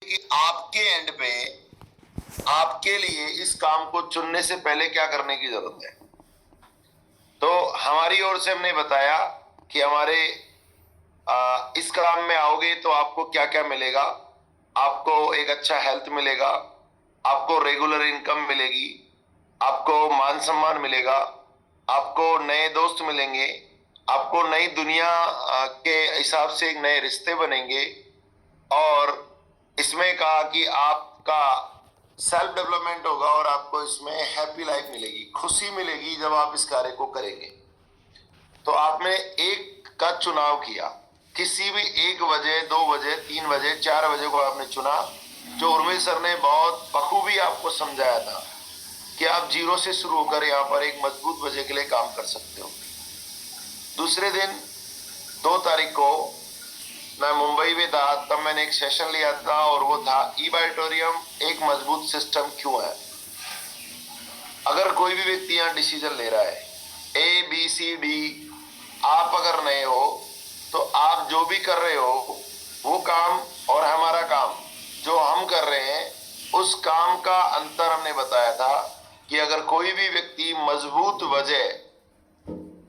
कि आपके एंड पे आपके लिए इस काम को चुनने से पहले क्या करने की जरूरत है। तो हमारी ओर से हमने बताया कि हमारे इस काम में आओगे तो आपको क्या क्या मिलेगा। आपको एक अच्छा हेल्थ मिलेगा, आपको रेगुलर इनकम मिलेगी, आपको मान सम्मान मिलेगा, आपको नए दोस्त मिलेंगे, आपको नई दुनिया के हिसाब से एक नए रिश्ते बनेंगे। और इसमें कहा कि आपका सेल्फ डेवलपमेंट होगा और आपको इसमें हैप्पी लाइफ मिलेगी, खुशी मिलेगी जब आप इस कार्य को करेंगे। तो आपने एक का चुनाव किया, किसी भी 1 बजे, 2 बजे, 3 बजे, 4 बजे को आपने चुना, जो उर्मिल सर ने बहुत बखूबी आपको समझाया था कि आप जीरो से शुरू होकर यहाँ पर एक मजबूत बजे के लिए काम कर सकते हो। दूसरे दिन 2 तारीख को मैं मुंबई में था, तब मैंने एक सेशन लिया था और वो था ई-बायोटोरियम एक मजबूत सिस्टम क्यों है। अगर कोई भी व्यक्ति यहाँ डिसीजन ले रहा है ABCD, आप अगर नए हो तो आप जो भी कर रहे हो वो काम और हमारा काम जो हम कर रहे हैं उस काम का अंतर हमने बताया था कि अगर कोई भी व्यक्ति मजबूत वजह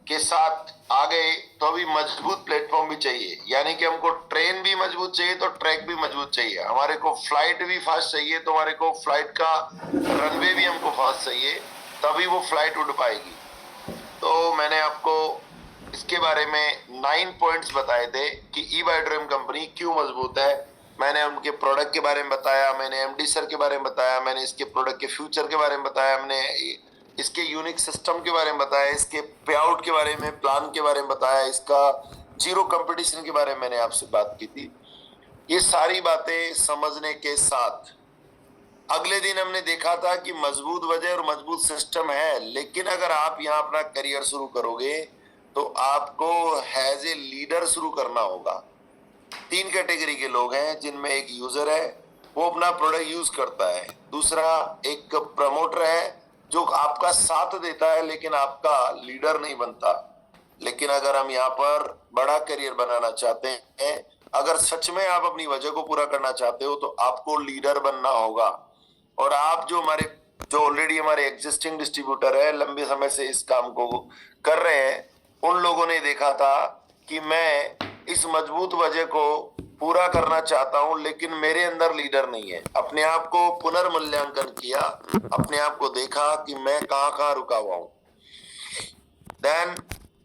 के साथ आ गए तो अभी मजबूत प्लेटफॉर्म भी चाहिए, यानी कि हमको ट्रेन भी मजबूत चाहिए तो ट्रैक भी मजबूत चाहिए, हमारे को फ्लाइट भी फास्ट चाहिए तो हमारे को फ्लाइट का रनवे भी हमको फास्ट चाहिए, तभी वो फ्लाइट उड़ पाएगी। तो मैंने आपको इसके बारे में 9 पॉइंट्स बताए थे कि ई-बायोटोरियम कंपनी क्यों मजबूत है। मैंने उनके प्रोडक्ट के बारे में बताया, मैंने MD सर के बारे में बताया, मैंने इसके प्रोडक्ट के फ्यूचर के बारे में बताया, हमने इसके यूनिक सिस्टम के बारे में बताया, इसके पे आउट के बारे में, प्लान के बारे में बताया, इसका जीरो कंपटीशन के बारे में मैंने आपसे बात की थी। ये सारी बातें समझने के साथ अगले दिन हमने देखा था कि मजबूत वजह और मजबूत सिस्टम है, लेकिन अगर आप यहाँ अपना करियर शुरू करोगे तो आपको हैज ए लीडर शुरू करना होगा। 3 कैटेगरी के लोग हैं, जिनमें एक यूजर है, वो अपना प्रोडक्ट यूज करता है, दूसरा एक प्रमोटर है जो आपका साथ देता है लेकिन आपका लीडर नहीं बनता। लेकिन अगर हम यहाँ पर बड़ा करियर बनाना चाहते हैं, अगर सच में आप अपनी वजह को पूरा करना चाहते हो तो आपको लीडर बनना होगा। और आप जो ऑलरेडी हमारे एग्जिस्टिंग डिस्ट्रीब्यूटर है, लंबे समय से इस काम को कर रहे हैं, उन लोगों ने देखा था कि मैं इस मजबूत वजह को पूरा करना चाहता हूं लेकिन मेरे अंदर लीडर नहीं है। अपने आप को पुनर्मूल्यांकन किया, अपने आप को देखा कि मैं कहाँ रुका हुआ हूं। देन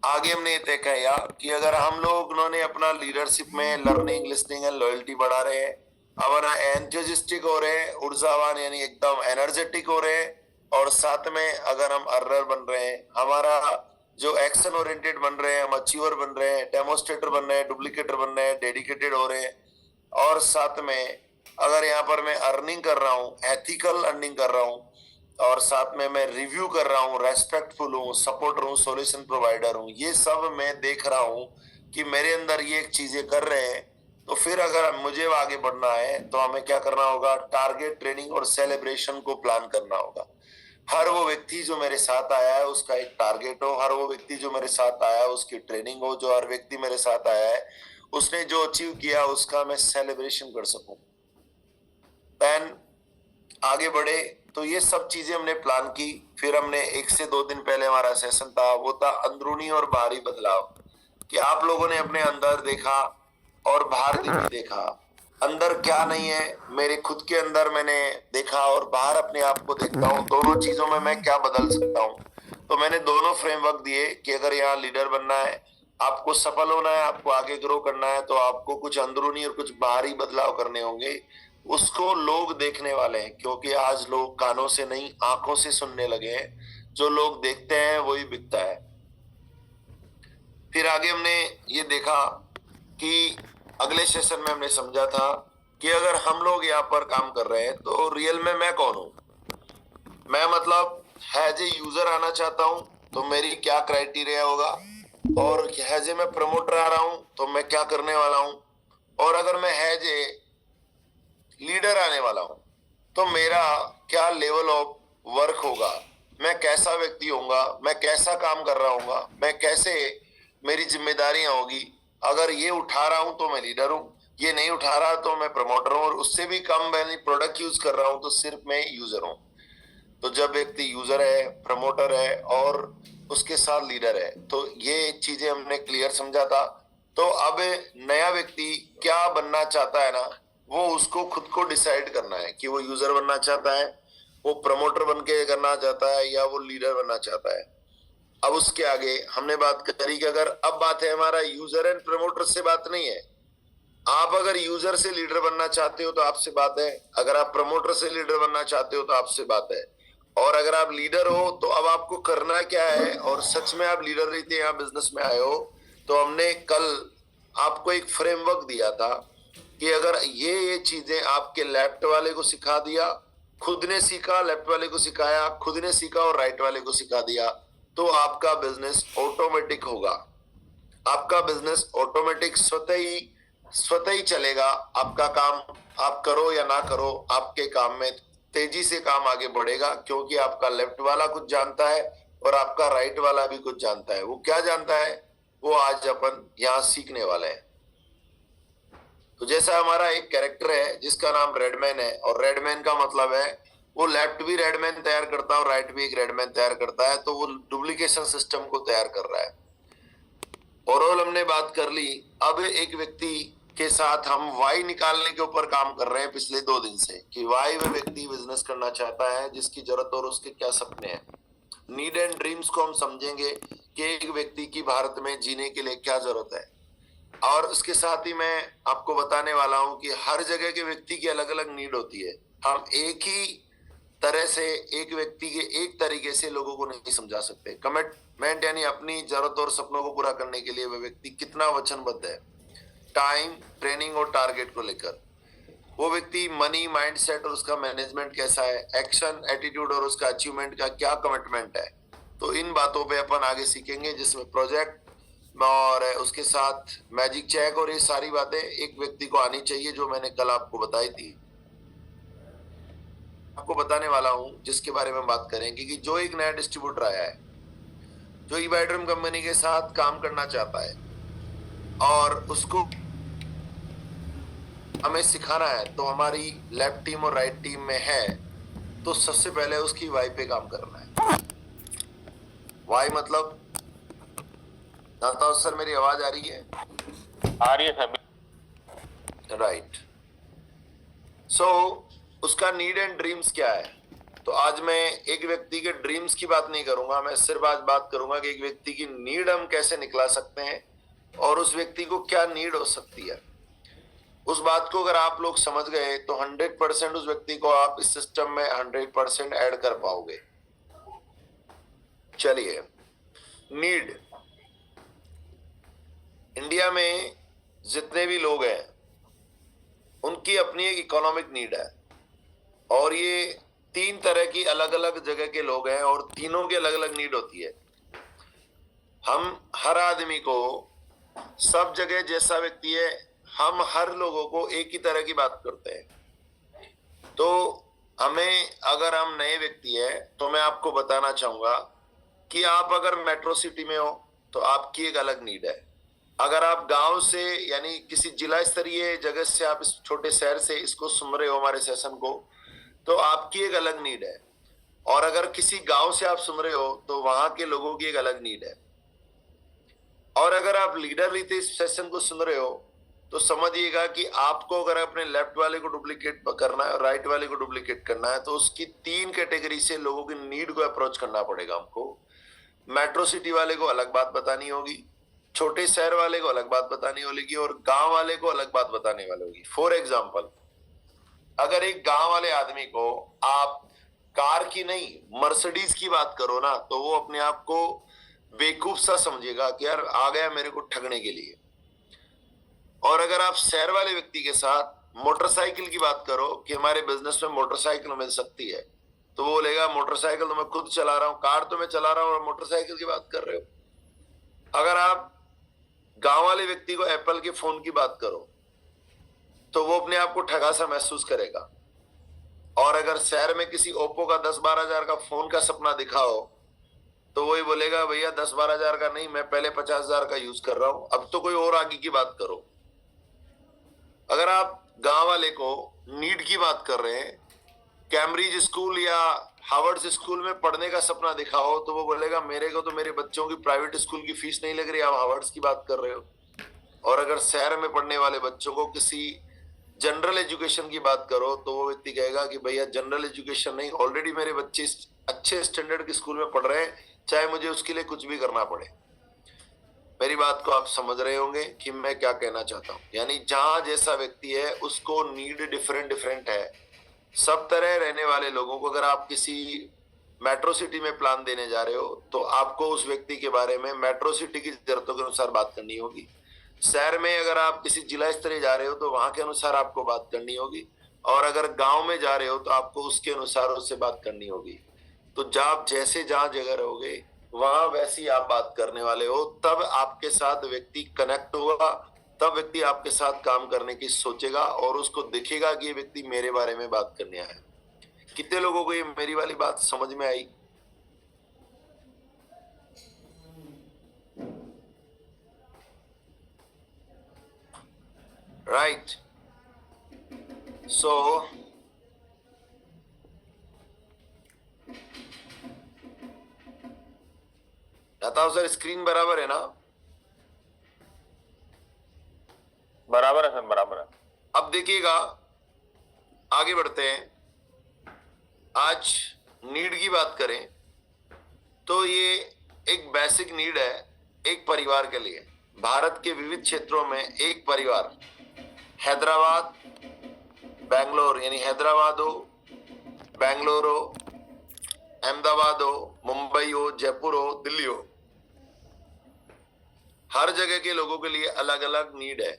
आगे हमने तय किया कि अगर हम लोगों ने अपना लीडरशिप में लर्निंग, लिसनिंग एंड लॉयल्टी बढ़ा रहे हैं, हमारा एंथुसियास्टिक हो रहे हैं, ऊर्जावान यानी एकदम एनर्जेटिक हो रहे हैं, और साथ में अगर हम अर्नर बन रहे हैं, हमारा जो एक्शन ओरिएंटेड बन रहे हैं, हम अचीवर बन रहे हैं, डेमोस्ट्रेटर बन रहे हैं, डुप्लीकेटर बन रहे हैं, डेडिकेटेड हो रहे हैं, और साथ में अगर यहाँ पर मैं अर्निंग कर रहा हूँ, एथिकल अर्निंग कर रहा हूँ, और साथ में मैं रिव्यू कर रहा हूँ, रेस्पेक्टफुल हूँ, सपोर्टर हूँ, सॉल्यूशन प्रोवाइडर हूँ, ये सब मैं देख रहा हूँ कि मेरे अंदर ये चीजें कर रहे हैं, तो फिर अगर मुझे आगे बढ़ना है तो हमें क्या करना होगा, टारगेट ट्रेनिंग और सेलिब्रेशन को प्लान करना होगा। हर वो व्यक्ति जो मेरे साथ आया है उसका एक टारगेट हो, हर वो व्यक्ति जो मेरे साथ आया है उसकी ट्रेनिंग हो, जो हर व्यक्ति मेरे साथ आया है उसने जो अचीव किया उसका मैं सेलिब्रेशन कर सकूं। देन आगे बढ़े तो ये सब चीजें हमने प्लान की। फिर हमने 1 से 2 दिन पहले हमारा सेशन था, वो था अंदरूनी और बाहरी बदलाव, कि आप लोगों ने अपने अंदर देखा और बाहर भी देखा। अंदर क्या नहीं है मेरे खुद के अंदर मैंने देखा, और बाहर अपने आप को देखता हूँ, दोनों चीजों में मैं क्या बदल सकता हूँ। तो मैंने दोनों फ्रेमवर्क दिए कि अगर यहाँ लीडर बनना है, आपको सफल होना है, आपको आगे ग्रो करना है, तो आपको कुछ अंदरूनी और कुछ बाहरी बदलाव करने होंगे। उसको लोग देखने वाले हैं, क्योंकि आज लोग कानों से नहीं आंखों से सुनने लगे हैं, जो लोग देखते हैं वही बिकता है। फिर आगे हमने ये देखा कि अगले सेशन में हमने समझा था कि अगर हम लोग यहाँ पर काम कर रहे हैं तो रियल में मैं कौन हूँ। मैं मतलब हैज ए यूजर आना चाहता हूँ तो मेरी क्या क्राइटेरिया होगा, और हैज ए मैं प्रमोटर आ रहा हूँ तो मैं क्या करने वाला हूँ, और अगर मैं हैज ए लीडर आने वाला हूँ तो मेरा क्या लेवल ऑफ वर्क होगा, मैं कैसा व्यक्ति होऊंगा, मैं कैसा काम कर रहा हूँ, मैं कैसे, मेरी जिम्मेदारियां होगी। अगर ये उठा रहा हूं तो मैं लीडर हूं, ये नहीं उठा रहा तो मैं प्रमोटर हूं, और उससे भी कम मैंने प्रोडक्ट यूज कर रहा हूं तो सिर्फ मैं यूजर हूं। तो जब व्यक्ति यूजर है, प्रमोटर है और उसके साथ लीडर है, तो ये चीजें हमने क्लियर समझा था। तो अब नया व्यक्ति क्या बनना चाहता है ना, वो उसको खुद को डिसाइड करना है कि वो यूजर बनना चाहता है, वो प्रमोटर बन के करना चाहता है, या वो लीडर बनना चाहता है। अब उसके आगे हमने बात करी कि अगर अब बात है हमारा यूजर एंड प्रमोटर से बात नहीं है। आप अगर यूजर से लीडर बनना चाहते हो तो आपसे बात है, अगर आप प्रमोटर से लीडर बनना चाहते हो तो आपसे बात है, और अगर आप लीडर हो तो अब आपको करना क्या है, और सच में आप लीडर रहते यहाँ बिजनेस में आए हो। तो हमने कल आपको एक फ्रेमवर्क दिया था कि अगर ये चीजें आपके लेफ्ट वाले को सिखा दिया, खुद ने सीखा, लेफ्ट वाले को सिखाया, खुद ने सीखा और राइट वाले को सिखा दिया, तो आपका बिजनेस ऑटोमेटिक होगा। आपका बिजनेस ऑटोमेटिक स्वतः ही चलेगा। आपका काम आप करो या ना करो, आपके काम में तेजी से काम आगे बढ़ेगा, क्योंकि आपका लेफ्ट वाला कुछ जानता है और आपका राइट वाला भी कुछ जानता है। वो क्या जानता है, वो आज अपन यहाँ सीखने वाले हैं। तो जैसा हमारा एक कैरेक्टर है जिसका नाम रेडमैन है, और रेडमैन का मतलब है वो लेफ्ट भी रेडमैन तैयार करता है और राइट भी एक रेडमैन तैयार करता है, तो वो डुप्लीकेशन सिस्टम को तैयार कर रहा है। ओवरऑल हमने बात कर ली। अब एक व्यक्ति के साथ हम वाई निकालने के ऊपर काम कर रहे हैं पिछले 2 दिन से, कि वाई वह व्यक्ति बिजनेस करना चाहता है, जिसकी जरूरत और उसके क्या सपने हैं। नीड एंड ड्रीम्स को हम समझेंगे कि एक व्यक्ति की भारत में जीने के लिए क्या जरूरत है, और उसके साथ ही मैं आपको बताने वाला हूं कि हर जगह के व्यक्ति की अलग अलग नीड होती है। हम एक ही तरह से एक व्यक्ति के एक तरीके से लोगों को नहीं समझा सकते। कमिटमेंट यानी अपनी जरूरत और सपनों को पूरा करने के लिए वह व्यक्ति कितना वचनबद्ध है, टाइम, ट्रेनिंग और टारगेट को लेकर। वो व्यक्ति मनी, माइंडसेट और उसका मैनेजमेंट कैसा है, एक्शन, एटीट्यूड और उसका अचीवमेंट का क्या कमिटमेंट है। तो इन बातों पे अपन आगे सीखेंगे, जिसमें प्रोजेक्ट और उसके साथ मैजिक चेक और ये सारी बातें एक व्यक्ति को आनी चाहिए, जो मैंने कल आपको बताई थी। आपको बताने वाला हूं जिसके बारे में बात करेंगे कि जो एक नया डिस्ट्रीब्यूटर आया है, जो ईबाइड्रम कंपनी के साथ काम करना चाहता है और उसको हमें सिखाना है, तो हमारी लेफ्ट टीम और राइट टीम में है, तो सबसे पहले उसकी वाई पे काम करना है। वाई मतलब सर, मेरी आवाज आ रही है? आ रही है सर। राइट। सो उसका नीड एंड ड्रीम्स क्या है। तो आज मैं एक व्यक्ति के ड्रीम्स की बात नहीं करूंगा, मैं सिर्फ आज बात करूंगा कि एक व्यक्ति की नीड हम कैसे निकला सकते हैं और उस व्यक्ति को क्या नीड हो सकती है। उस बात को अगर आप लोग समझ गए तो 100% उस व्यक्ति को आप इस सिस्टम में 100% ऐड कर पाओगे। चलिए, नीड। इंडिया में जितने भी लोग हैं उनकी अपनी एक इकोनॉमिक नीड है, और ये 3 तरह की अलग अलग जगह के लोग हैं और तीनों की अलग अलग नीड होती है। हम हर आदमी को सब जगह जैसा व्यक्ति है, हम हर लोगों को एक ही तरह की बात करते हैं। तो हमें, अगर हम नए व्यक्ति है तो मैं आपको बताना चाहूंगा कि आप अगर मेट्रो सिटी में हो तो आपकी एक अलग नीड है। अगर आप गांव से यानी किसी जिला स्तरीय जगह से, आप इस छोटे शहर से इसको सुन रहे हो हमारे सेशन को, तो आपकी एक अलग नीड है। और अगर किसी गांव से आप सुन रहे हो तो वहां के लोगों की एक अलग नीड है। और अगर आप लीडर रीते इस सेशन को सुन रहे हो तो समझिएगा कि आपको अगर अपने लेफ्ट वाले को डुप्लीकेट करना है और राइट वाले को डुप्लीकेट करना है, तो उसकी 3 कैटेगरी से लोगों की नीड को अप्रोच करना पड़ेगा हमको। मेट्रो सिटी वाले को अलग बात बतानी होगी, छोटे शहर वाले को अलग बात बतानी होगी, और गांव वाले को अलग बात बताने वाली होगी। फॉर एग्जाम्पल, अगर एक गांव वाले आदमी को आप कार की नहीं मर्सिडीज की बात करो ना, तो वो अपने आप को बेवकूफ सा समझेगा कि यार आ गया मेरे को ठगने के लिए। और अगर आप शहर वाले व्यक्ति के साथ मोटरसाइकिल की बात करो कि हमारे बिजनेस में मोटरसाइकिल मिल सकती है, तो वो बोलेगा मोटरसाइकिल तो मैं खुद चला रहा हूं, कार तो मैं चला रहा हूं, और मोटरसाइकिल की बात कर रहे हो। अगर आप गांव वाले व्यक्ति को एप्पल के फोन की बात करो तो वो अपने आप को ठगा सा महसूस करेगा। और अगर शहर में किसी ओप्पो का 10-12 हजार का फोन का सपना दिखाओ तो वही बोलेगा भैया 10-12 हजार का नहीं, मैं पहले 50 हजार का यूज कर रहा हूं, अब तो कोई और आगे की बात करो। अगर आप गांव वाले को नीट की बात कर रहे हैं, कैम्ब्रिज स्कूल या हार्वर्ड स्कूल में पढ़ने का सपना दिखाओ, तो वो बोलेगा मेरे को तो मेरे बच्चों की प्राइवेट स्कूल की फीस नहीं लग रही, आप हार्वर्ड की बात कर रहे हो। और अगर शहर में पढ़ने वाले बच्चों को किसी जनरल एजुकेशन की बात करो, तो वो व्यक्ति कहेगा कि भैया जनरल एजुकेशन नहीं, ऑलरेडी मेरे बच्चे अच्छे स्टैंडर्ड के स्कूल में पढ़ रहे हैं, चाहे मुझे उसके लिए कुछ भी करना पड़े। मेरी बात को आप समझ रहे होंगे कि मैं क्या कहना चाहता हूं। यानी जहां जैसा व्यक्ति है उसको नीड डिफरेंट डिफरेंट है। सब तरह रहने वाले लोगों को अगर आप किसी मेट्रो सिटी में प्लान देने जा रहे हो, तो आपको उस व्यक्ति के बारे में मेट्रो सिटी की जरूरतों के अनुसार बात करनी होगी। शहर में अगर आप किसी जिला स्तरीय जा रहे हो, तो वहां के अनुसार आपको बात करनी होगी। और अगर गांव में जा रहे हो, तो आपको उसके अनुसार उससे बात करनी होगी। तो आप जैसे जहां जगह रहोगे, वहां वैसी आप बात करने वाले हो, तब आपके साथ व्यक्ति कनेक्ट होगा, तब व्यक्ति आपके साथ काम करने की सोचेगा और उसको दिखेगा कि ये व्यक्ति मेरे बारे में बात करने आया है। कितने लोगों को ये मेरी वाली बात समझ में आई? राइट। सो बताओ सर, स्क्रीन बराबर है ना? बराबर है सर, बराबर है। अब देखिएगा, आगे बढ़ते हैं। आज नीड की बात करें तो ये एक बेसिक नीड है एक परिवार के लिए। भारत के विविध क्षेत्रों में एक परिवार, हैदराबाद, बेंगलोर, यानी हैदराबाद हो, बेंगलोर हो, अहमदाबाद हो, मुंबई हो, जयपुर हो, दिल्ली हो, हर जगह के लोगों के लिए अलग अलग नीड है।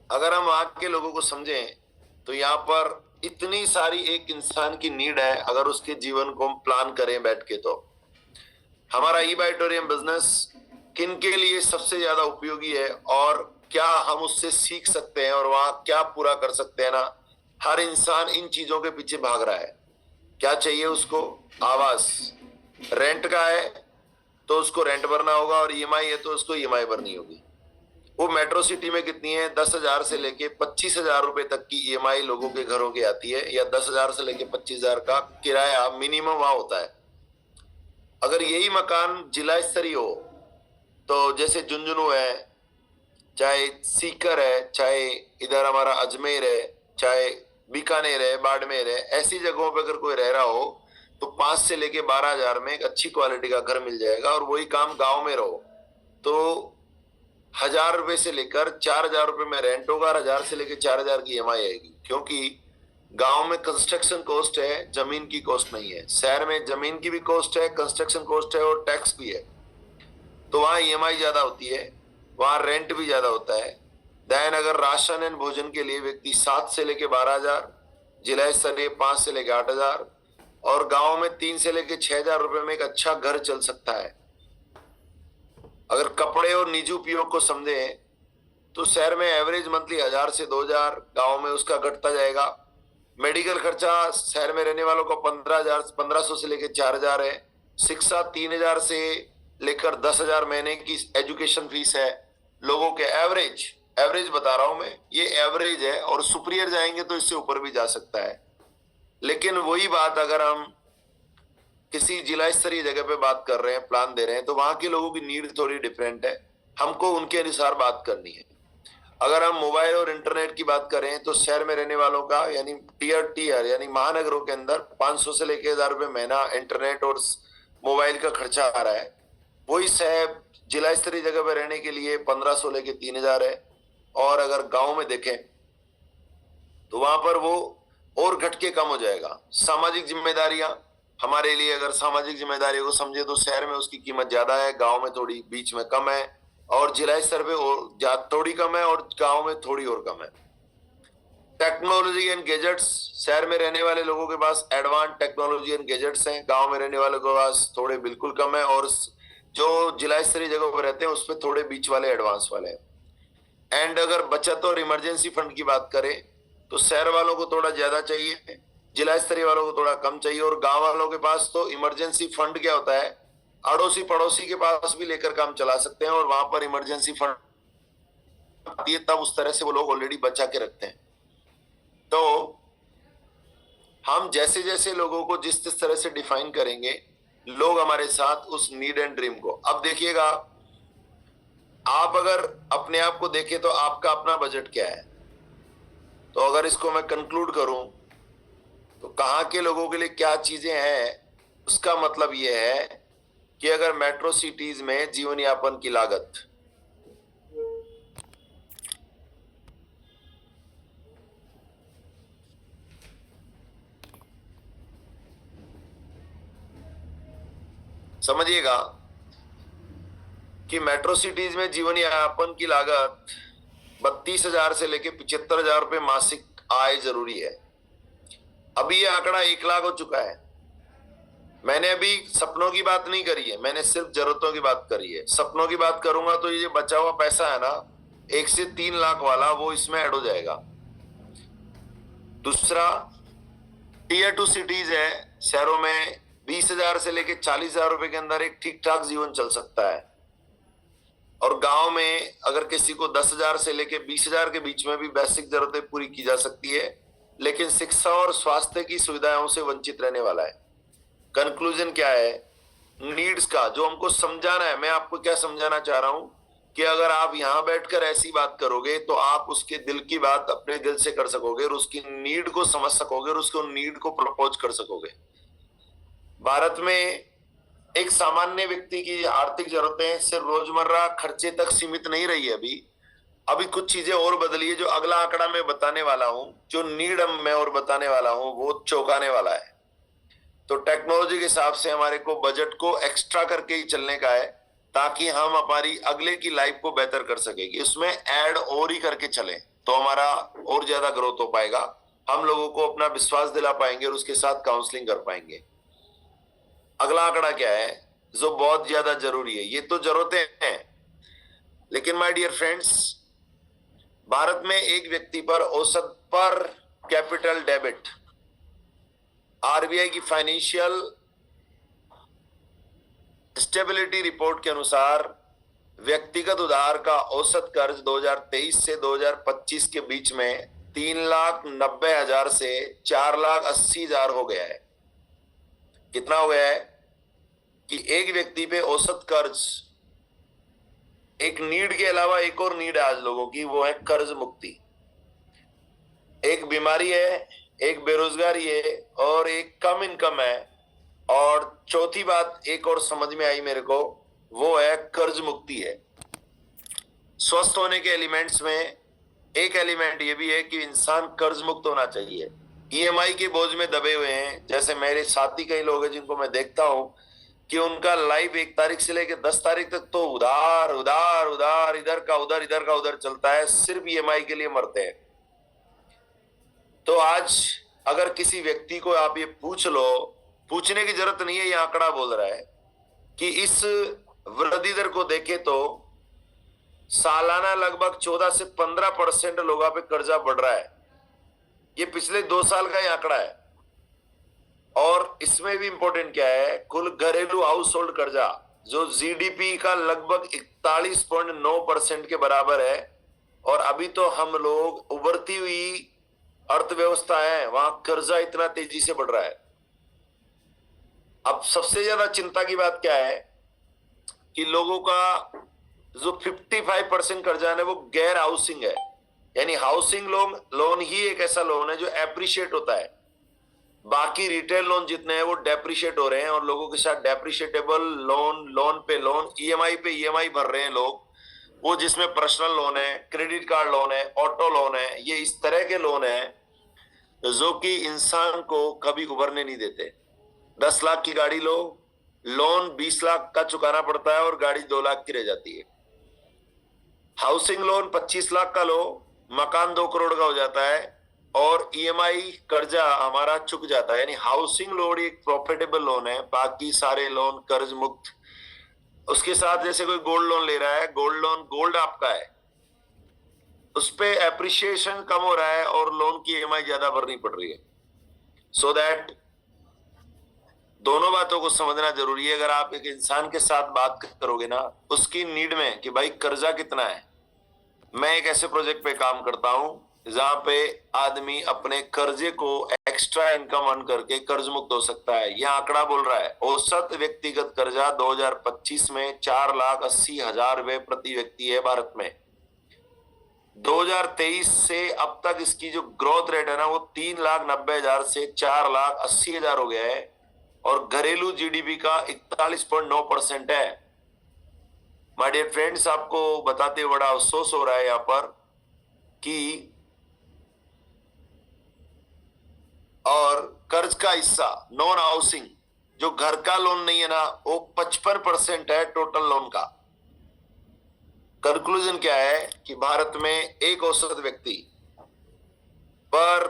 अगर हम वहां के लोगों को समझें, तो यहाँ पर इतनी सारी एक इंसान की नीड है। अगर उसके जीवन को हम प्लान करें बैठ के, तो हमारा ई-बाइटोरियम बिजनेस किन के लिए सबसे ज्यादा उपयोगी है और क्या हम उससे सीख सकते हैं और वहां क्या पूरा कर सकते हैं ना। हर इंसान इन चीजों के पीछे भाग रहा है। क्या चाहिए उसको? आवास। रेंट का है तो उसको रेंट भरना होगा, और ईएमआई है तो उसको ईएमआई भरनी होगी। वो मेट्रो सिटी में कितनी है? 10,000 से लेके 25,000 रुपए तक की ईएमआई लोगों के घरों की आती है, या 10,000 से लेके 25,000 का किराया मिनिमम वहां होता है। अगर यही मकान जिला स्तरीय हो, तो जैसे झुंझुनू है, चाहे सीकर है, चाहे इधर हमारा अजमेर है, चाहे बीकानेर है, बाड़मेर है, ऐसी जगहों पर अगर कोई रह रहा हो, तो 5 से लेके 12,000 में एक अच्छी क्वालिटी का घर मिल जाएगा। और वही काम गांव में रहो तो 1,000 रुपए से लेकर 4,000 रुपए में रेंट होगा, और 1,000 से लेकर 4,000 की ईएमआई आएगी। क्योंकि गांव में कंस्ट्रक्शन कॉस्ट है, जमीन की कॉस्ट नहीं है। शहर में जमीन की भी कॉस्ट है, कंस्ट्रक्शन कॉस्ट है और टैक्स भी है, तो वहां ईएमआई ज्यादा होती है, वहां रेंट भी ज्यादा होता है। दैन अगर राशन एंड भोजन के लिए व्यक्ति 7 से लेके 12,000, जिला स्तरीय 5 से लेके 8,000, और गांव में 3 से लेके 6,000 रुपए में एक अच्छा घर चल सकता है। अगर कपड़े और निजी उपयोग को समझे, तो शहर में एवरेज मंथली 1,000 से 2,000, गांव में उसका घटता जाएगा। मेडिकल खर्चा शहर में रहने वालों को 1500 से लेकर 4,000 है। शिक्षा 3,000 से लेकर 10,000 महीने की एजुकेशन फीस है लोगों के। एवरेज बता रहा हूं मैं, ये एवरेज है, और सुपीरियर जाएंगे तो इससे ऊपर भी जा सकता है। लेकिन वही बात अगर हम किसी जिला स्तरीय जगह पे बात कर रहे हैं, प्लान दे रहे हैं, तो वहां के लोगों की नीड थोड़ी डिफरेंट है, हमको उनके अनुसार बात करनी है। अगर हम मोबाइल और इंटरनेट की बात करें, तो शहर में रहने वालों का, यानी टीयर यानी महानगरों के अंदर 500 से लेकर 1,000 रुपए महीना इंटरनेट और मोबाइल का खर्चा आ रहा है। वही शहर जिला स्तरीय जगह पर रहने के लिए 1,500 लेके 3,000 है। और अगर गांव में देखें, तो वहां पर वो और घट के कम हो जाएगा। सामाजिक जिम्मेदारियां, हमारे लिए अगर सामाजिक जिम्मेदारियों को समझे, तो शहर में उसकी कीमत ज्यादा है, गांव में थोड़ी बीच में कम है, और जिला स्तर पे और थोड़ी कम है, और गांव में थोड़ी और कम है। टेक्नोलॉजी एंड गैजेट्स, शहर में रहने वाले लोगों के पास एडवांस टेक्नोलॉजी एंड गैजेट्स हैं, गांव में रहने वालों के पास थोड़े बिल्कुल कम है, और जो जिला स्तरीय जगहों पर रहते हैं उस पर थोड़े बीच वाले एडवांस वाले हैं। एंड अगर बचत और इमरजेंसी फंड की बात करें, तो शहर वालों को थोड़ा ज्यादा चाहिए, जिला स्तरीय वालों को थोड़ा कम चाहिए, और गांव वालों के पास तो इमरजेंसी फंड क्या होता है, अड़ोसी पड़ोसी के पास भी लेकर काम चला सकते हैं, और वहां पर इमरजेंसी फंड आती है तब उस तरह से वो लोग ऑलरेडी बचा के रखते हैं। तो हम जैसे जैसे लोगों को जिस जिस तरह से डिफाइन करेंगे, लोग हमारे साथ उस नीड एंड ड्रीम को। अब देखिएगा, आप अगर अपने आप को देखें तो आपका अपना बजट क्या है। तो अगर इसको मैं कंक्लूड करूं तो कहां के लोगों के लिए क्या चीजें हैं, उसका मतलब यह है कि अगर मेट्रो सिटीज में जीवन यापन की लागत समझिएगा कि मेट्रो सिटीज में जीवन यापन की लागत 32,000 से लेकर 75,000 रुपए मासिक आय जरूरी है। अभी ये आंकड़ा 1 लाख हो चुका है। मैंने अभी सपनों की बात नहीं करी है, मैंने सिर्फ जरूरतों की बात करी है। सपनों की बात करूंगा तो ये बचा हुआ पैसा है ना 1 से 3 लाख वाला, वो इसमें ऐड हो जाएगा। दूसरा, टीयर 2 सिटीज है, शहरों में 20,000 से लेकर 40,000 रुपए के अंदर एक ठीक ठाक जीवन चल सकता है। और गांव में अगर किसी को 10,000 से लेकर 20,000 के बीच में भी बेसिक जरूरतें पूरी की जा सकती है, लेकिन शिक्षा और स्वास्थ्य की सुविधाओं से वंचित रहने वाला है। कंक्लूजन क्या है, नीड्स का जो हमको समझाना है। मैं आपको क्या समझाना चाह रहा हूं कि अगर आप यहां बैठकर ऐसी बात करोगे तो आप उसके दिल की बात अपने दिल से कर सकोगे और उसकी नीड को समझ सकोगे और उसको नीड को प्रपोज कर सकोगे। भारत में एक सामान्य व्यक्ति की आर्थिक जरूरतें सिर्फ रोजमर्रा खर्चे तक सीमित नहीं रही है। अभी कुछ चीजें और बदली है। जो अगला आंकड़ा मैं बताने वाला हूं, जो नीड मैं और बताने वाला हूं, वो चौंकाने वाला है। तो टेक्नोलॉजी के हिसाब से हमारे को बजट को एक्स्ट्रा करके ही चलने का है, ताकि हम हमारी अगले की लाइफ को बेहतर कर सकेंगे। उसमें ऐड और ही करके चलें तो हमारा और ज्यादा ग्रोथ हो पाएगा। हम लोगों को अपना विश्वास दिला पाएंगे और उसके साथ काउंसलिंग कर पाएंगे। अगला आंकड़ा क्या है जो बहुत ज्यादा जरूरी है। ये तो जरूरतें हैं, लेकिन माय डियर फ्रेंड्स, भारत में एक व्यक्ति पर औसत पर कैपिटल डेबिट, आरबीआई की फाइनेंशियल स्टेबिलिटी रिपोर्ट के अनुसार व्यक्तिगत उधार का औसत कर्ज 2023 से 2025 के बीच में 3,90,000 से 4,80,000 हो गया है। कितना हो गया है कि एक व्यक्ति पे औसत कर्ज, एक नीड के अलावा एक और नीड है आज लोगों की, वो है कर्ज मुक्ति। एक बीमारी है, एक बेरोजगारी है और एक कम इनकम है, और चौथी बात एक और समझ में आई मेरे को, वो है कर्ज मुक्ति है। स्वस्थ होने के एलिमेंट्स में एक एलिमेंट ये भी है कि इंसान कर्ज मुक्त होना चाहिए। ईएमआई के बोझ में दबे हुए हैं। जैसे मेरे साथी कई लोग हैं जिनको मैं देखता हूं कि उनका लाइफ 1 तारीख से लेकर 10 तारीख तक तो उधार उधार उधार, इधर का उधर चलता है, सिर्फ ईएमआई के लिए मरते हैं। तो आज अगर किसी व्यक्ति को आप ये पूछ लो, पूछने की जरूरत नहीं है, ये आंकड़ा बोल रहा है कि इस वृद्धि दर को देखे तो सालाना लगभग 14 से 15% लोगों पे कर्जा बढ़ रहा है। ये पिछले 2 साल का ही आंकड़ा है। और इसमें भी इंपॉर्टेंट क्या है, कुल घरेलू हाउस होल्ड कर्जा जो जीडीपी का लगभग 41.9% के बराबर है। और अभी तो हम लोग उभरती हुई अर्थव्यवस्था है, वहां कर्जा इतना तेजी से बढ़ रहा है। अब सबसे ज्यादा चिंता की बात क्या है कि लोगों का जो 55% कर्जा है वो गैर हाउसिंग है। यानी हाउसिंग लोन ही एक ऐसा लोन है जो एप्रिशिएट होता है। बाकी रिटेल लोन जितने हैं वो डेप्रिशिएट हो रहे हैं, और लोगों के साथ डेप्रिशिएटेबल लोन पे लोन, ईएमआई पे ईएमआई भर रहे हैं लोग। वो जिसमें पर्सनल लोन है, क्रेडिट कार्ड लोन है, ऑटो लोन है, ये इस तरह के लोन है जो कि इंसान को कभी उभरने नहीं देते। 10 लाख की गाड़ी लो, लोन 20 लाख का चुकाना पड़ता है और गाड़ी 2 लाख की रह जाती है। हाउसिंग लोन 25 लाख का लो, मकान 2 करोड़ का हो जाता है और ईएमआई कर्जा हमारा चुक जाता है। यानी हाउसिंग लोन एक प्रॉफिटेबल लोन है, बाकी सारे लोन कर्ज मुक्त। उसके साथ जैसे कोई गोल्ड लोन ले रहा है, गोल्ड आपका है, उस पे एप्रिसिएशन कम हो रहा है और लोन की ईएमआई ज्यादा भरनी पड़ रही है। सो दैट दोनों बातों को समझना जरूरी है। अगर आप एक इंसान के साथ बात करोगे ना उसकी नीड में कि भाई कर्जा कितना है, मैं एक ऐसे प्रोजेक्ट पे काम करता हूं जहां पे आदमी अपने कर्जे को एक्स्ट्रा इनकम अर्न करके कर्ज मुक्त हो सकता है। यह आंकड़ा बोल रहा है औसत व्यक्तिगत कर्जा 2025 में 4,80,000 रुपए प्रति व्यक्ति है भारत में। 2023 से अब तक इसकी जो ग्रोथ रेट है ना वो 3,90,000 से 4,80,000 हो गया है और घरेलू जीडीपी का 41.9% है। माय डियर फ्रेंड्स, आपको बताते हुए बड़ा अफसोस हो रहा है यहाँ पर कि और कर्ज का हिस्सा नॉन हाउसिंग जो घर का लोन नहीं है ना वो 55% है टोटल लोन का। कंक्लूजन क्या है कि भारत में एक औसत व्यक्ति पर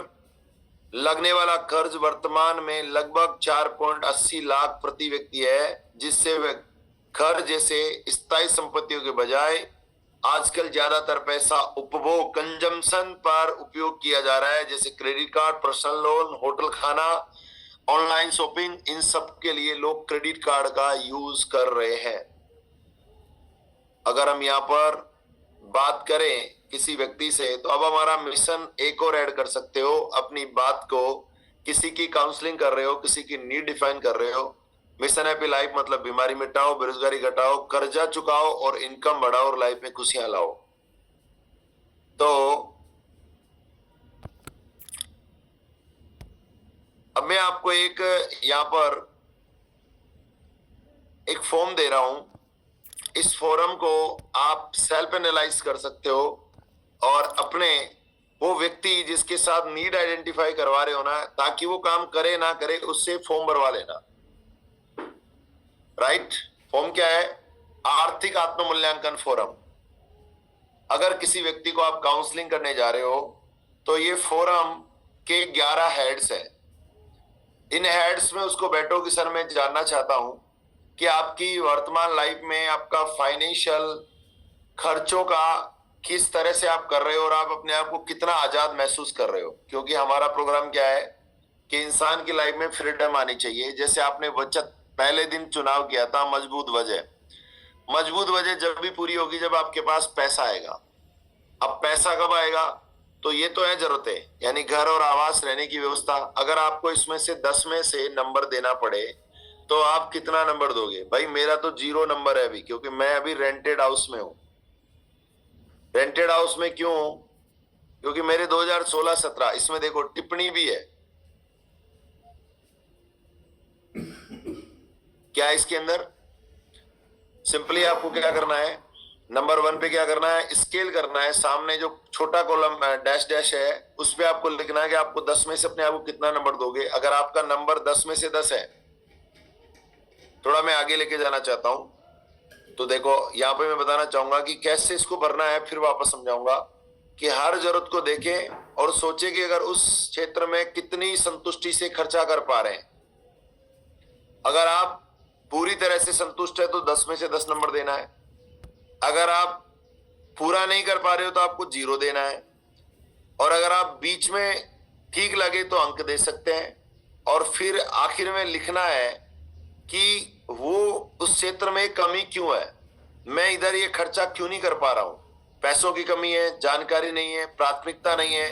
लगने वाला कर्ज वर्तमान में लगभग 4.80 लाख प्रति व्यक्ति है, जिससे घर जैसे स्थायी संपत्तियों के बजाय आजकल ज्यादातर पैसा उपभोग कंजम्पशन पर उपयोग किया जा रहा है, जैसे credit card, personal loan, hotel खाना, ऑनलाइन शॉपिंग। इन सब के लिए लोग क्रेडिट कार्ड का यूज कर रहे हैं। अगर हम यहाँ पर बात करें किसी व्यक्ति से तो अब हमारा मिशन एक और ऐड कर सकते हो अपनी बात को। किसी की काउंसलिंग कर रहे हो, किसी की नीड डिफाइन कर रहे हो। मिशन हैप्पी लाइफ मतलब बीमारी मिटाओ, बेरोजगारी घटाओ, कर्जा चुकाओ और इनकम बढ़ाओ और लाइफ में खुशियां लाओ। तो अब मैं आपको एक यहां पर एक फॉर्म दे रहा हूं। इस फॉर्म को आप सेल्फ एनालाइज कर सकते हो और अपने वो व्यक्ति जिसके साथ नीड आइडेंटिफाई करवा रहे हो ना, ताकि वो काम करे ना करे उससे फॉर्म भरवा लेना। राइट? फॉर्म क्या है? आर्थिक आत्ममूल्यांकन फॉर्म। अगर किसी व्यक्ति को आप काउंसलिंग करने जा रहे हो तो ये फॉर्म के 11 हेड्स है। इन हेड्स में उसको बैठो कि सर मैं जानना चाहता हूं कि आपकी वर्तमान लाइफ में आपका फाइनेंशियल खर्चों का किस तरह से आप कर रहे हो और आप अपने आप को कितना आजाद महसूस कर रहे हो। क्योंकि हमारा प्रोग्राम क्या है कि इंसान की लाइफ में फ्रीडम आनी चाहिए। जैसे आपने बचत पहले दिन चुनाव किया था, मजबूत वजह जब भी पूरी होगी जब आपके पास पैसा आएगा। अब पैसा कब आएगा? तो ये तो है जरूरतें, यानी घर और आवास, रहने की व्यवस्था। अगर आपको इसमें से 10 में से नंबर देना पड़े तो आप कितना नंबर दोगे? भाई मेरा तो 0 नंबर है अभी, क्योंकि मैं अभी रेंटेड हाउस में हूं। रेंटेड हाउस में क्यों हूं? क्योंकि मेरे 2016-17 इसमें देखो टिप्पणी भी है। क्या है इसके अंदर? सिंपली आपको क्या करना है, नंबर 1 पे क्या करना है, स्केल करना है। सामने जो छोटा कॉलम डैश डैश है उस पे आपको लिखना है कि आपको 10 में से अपने आप को कितना नंबर दोगे। अगर आपका नंबर 10 में से 10 है, थोड़ा मैं आगे लेके जाना चाहता हूं। तो देखो यहाँ पे मैं बताना चाहूंगा कि कैसे इसको भरना है, फिर वापस समझाऊंगा कि हर जरूरत को देखें और सोचे कि अगर उस क्षेत्र में कितनी संतुष्टि से खर्चा कर पा रहे हैं। अगर आप पूरी तरह से संतुष्ट है तो 10 में से 10 नंबर देना है। अगर आप पूरा नहीं कर पा रहे हो तो आपको 0 देना है। और अगर आप बीच में ठीक लगे तो अंक दे सकते हैं। और फिर आखिर में लिखना है कि वो उस क्षेत्र में कमी क्यों है, मैं इधर ये खर्चा क्यों नहीं कर पा रहा हूं। पैसों की कमी है, जानकारी नहीं है, प्राथमिकता नहीं है,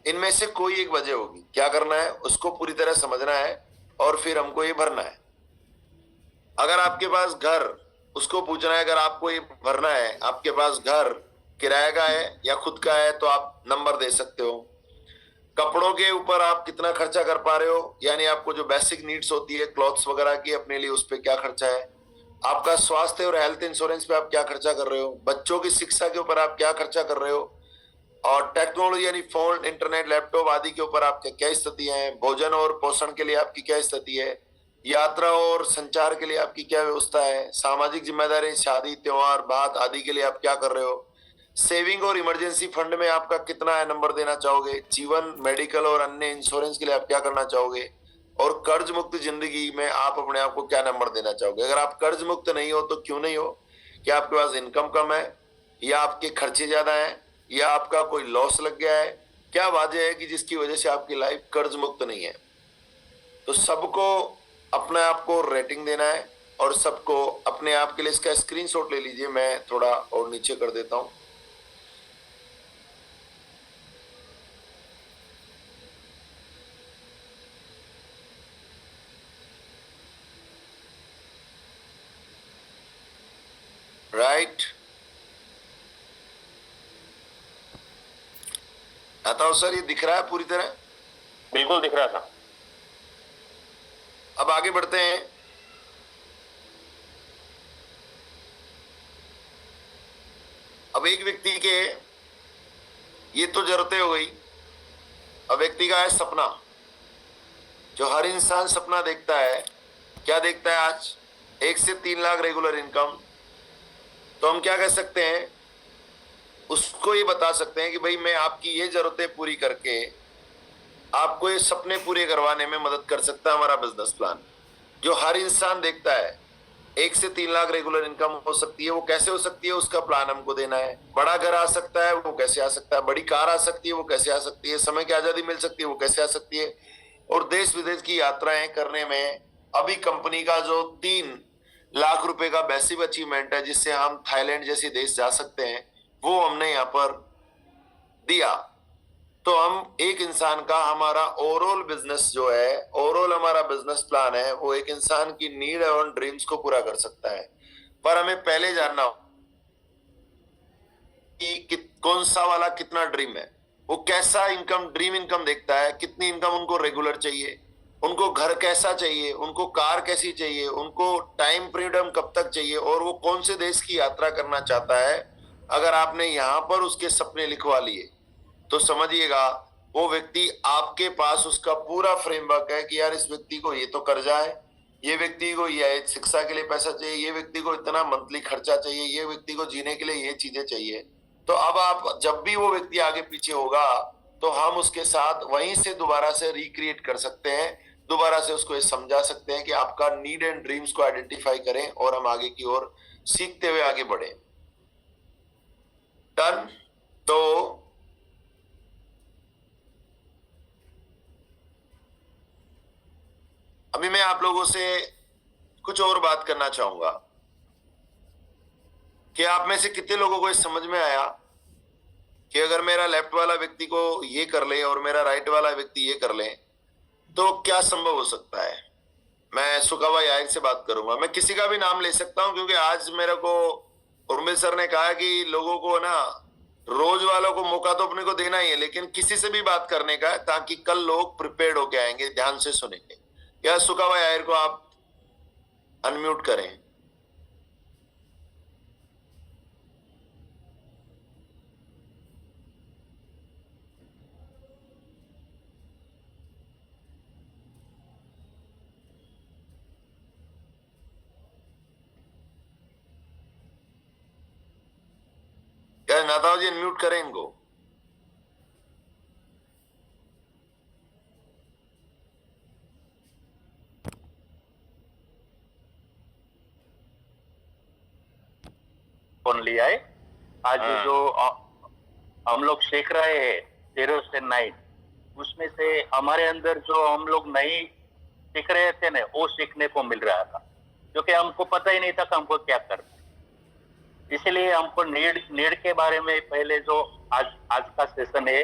इनमें से कोई एक वजह होगी। क्या करना है, उसको पूरी तरह समझना है और फिर हमको ये भरना है। अगर आपके पास घर, उसको पूछना है, अगर आपको ये भरना है आपके पास घर किराए का है या खुद का है, तो आप नंबर दे सकते हो। कपड़ों के ऊपर आप कितना खर्चा कर पा रहे हो, यानी आपको जो बेसिक नीड्स होती है क्लॉथ्स वगैरह की, अपने लिए उस पर क्या खर्चा है। आपका स्वास्थ्य और हेल्थ इंश्योरेंस पे आप क्या खर्चा कर रहे हो। बच्चों की शिक्षा के ऊपर आप क्या खर्चा कर रहे हो। और टेक्नोलॉजी यानी फोन, इंटरनेट, लैपटॉप आदि के ऊपर आपकी क्या स्थिति है। भोजन और पोषण के लिए आपकी क्या स्थिति है। यात्रा और संचार के लिए आपकी क्या व्यवस्था है। सामाजिक जिम्मेदारी, शादी, त्योहार, बात आदि के लिए आप क्या कर रहे हो। सेविंग और इमरजेंसी फंड में आपका कितना है नंबर देना चाहोगे। जीवन, मेडिकल और अन्य इंश्योरेंस के लिए आप क्या करना चाहोगे। और कर्ज मुक्त जिंदगी में आप अपने आप को क्या नंबर देना चाहोगे। अगर आप कर्ज मुक्त नहीं हो तो क्यों नहीं हो? क्या आपके पास इनकम कम है, या आपके खर्चे ज्यादा हैं, या आपका कोई लॉस लग गया है। क्या वजह है कि जिसकी वजह से आपकी लाइफ कर्ज मुक्त नहीं है। तो सबको अपने आप को रेटिंग देना है और सबको अपने आप के लिए इसका स्क्रीनशॉट ले लीजिए। मैं थोड़ा और नीचे कर देता हूं। राइट। आता हूं सर, ये दिख रहा है पूरी तरह? बिल्कुल दिख रहा था। अब आगे बढ़ते हैं। अब एक व्यक्ति के ये तो जरूरतें हो गई। अब व्यक्ति का है सपना, जो हर इंसान सपना देखता है। क्या देखता है आज? 1 से 3 लाख रेगुलर इनकम। तो हम क्या कर सकते हैं? उसको ये बता सकते हैं कि भाई मैं आपकी ये जरूरतें पूरी करके आपको ये सपने पूरे करवाने में मदद कर सकता है हमारा बिजनेस प्लान, जो हर इंसान देखता है। 1 से 3 लाख रेगुलर इनकम हो सकती है। वो कैसे हो सकती है? उसका प्लान हमको देना है। बड़ा घर आ सकता है, वो कैसे आ सकता है? बड़ी कार आ सकती है, वो कैसे आ सकती है? समय की आजादी मिल सकती है, वो कैसे आ सकती है? और देश विदेश की यात्राएं करने में अभी कंपनी का जो 3 लाख रुपए का बेसिक अचीवमेंट है, जिससे हम थाईलैंड जैसे देश जा सकते हैं, वो हमने यहाँ पर दिया। तो हम एक इंसान का, हमारा ओवरऑल बिजनेस जो है, ओवरऑल हमारा बिजनेस प्लान है, वो एक इंसान की नीड और ड्रीम्स को पूरा कर सकता है। पर हमें पहले जानना हो कि कौन सा वाला कितना ड्रीम है, वो कैसा इनकम, ड्रीम इनकम देखता है, कितनी इनकम उनको रेगुलर चाहिए, उनको घर कैसा चाहिए, उनको कार कैसी चाहिए, उनको टाइम फ्रीडम कब तक चाहिए, और वो कौन से देश की यात्रा करना चाहता है। अगर आपने यहां पर उसके सपने लिखवा लिए तो समझिएगा वो व्यक्ति आपके पास, उसका पूरा फ्रेमवर्क है कि यार इस व्यक्ति को ये तो कर्जा है, ये व्यक्ति को ये शिक्षा के लिए पैसा चाहिए, ये व्यक्ति को इतना मंथली खर्चा चाहिए, ये व्यक्ति को जीने के लिए ये चीजें चाहिए। तो अब आप जब भी वो व्यक्ति आगे पीछे होगा तो हम उसके साथ वहीं से दोबारा से रिक्रिएट कर सकते हैं, दोबारा से उसको ये समझा सकते हैं कि आपका नीड एंड ड्रीम्स को आइडेंटिफाई करें और हम आगे की ओर सीखते हुए आगे बढ़े। डन। तो अभी मैं आप लोगों से कुछ और बात करना चाहूंगा कि आप में से कितने लोगों को ये समझ में आया कि अगर मेरा लेफ्ट वाला व्यक्ति को ये कर ले और मेरा राइट वाला व्यक्ति ये कर ले तो क्या संभव हो सकता है। मैं सुखाबाई आयर से बात करूंगा। मैं किसी का भी नाम ले सकता हूं क्योंकि आज मेरे को उर्मिल सर ने कहा कि लोगों को ना, रोज वालों को मौका तो अपने को देना ही है, लेकिन किसी से भी बात करने का है ताकि कल लोग प्रिपेयर्ड होके आएंगे, ध्यान से सुनेंगे। या सुखाबाई आयर को आप अनम्यूट करें। क्या नाथाव जी अनम्यूट करें इनको? फोन लिया है आज जो हम लोग सीख रहे हैं 0 से 9, उसमें से हमारे अंदर जो हम लोग नहीं सीख रहे थे ना, वो सीखने को मिल रहा था, क्योंकि हमको पता ही नहीं था कि हमको क्या करना है। इसलिए हमको नीड के बारे में पहले जो आज का सेशन है,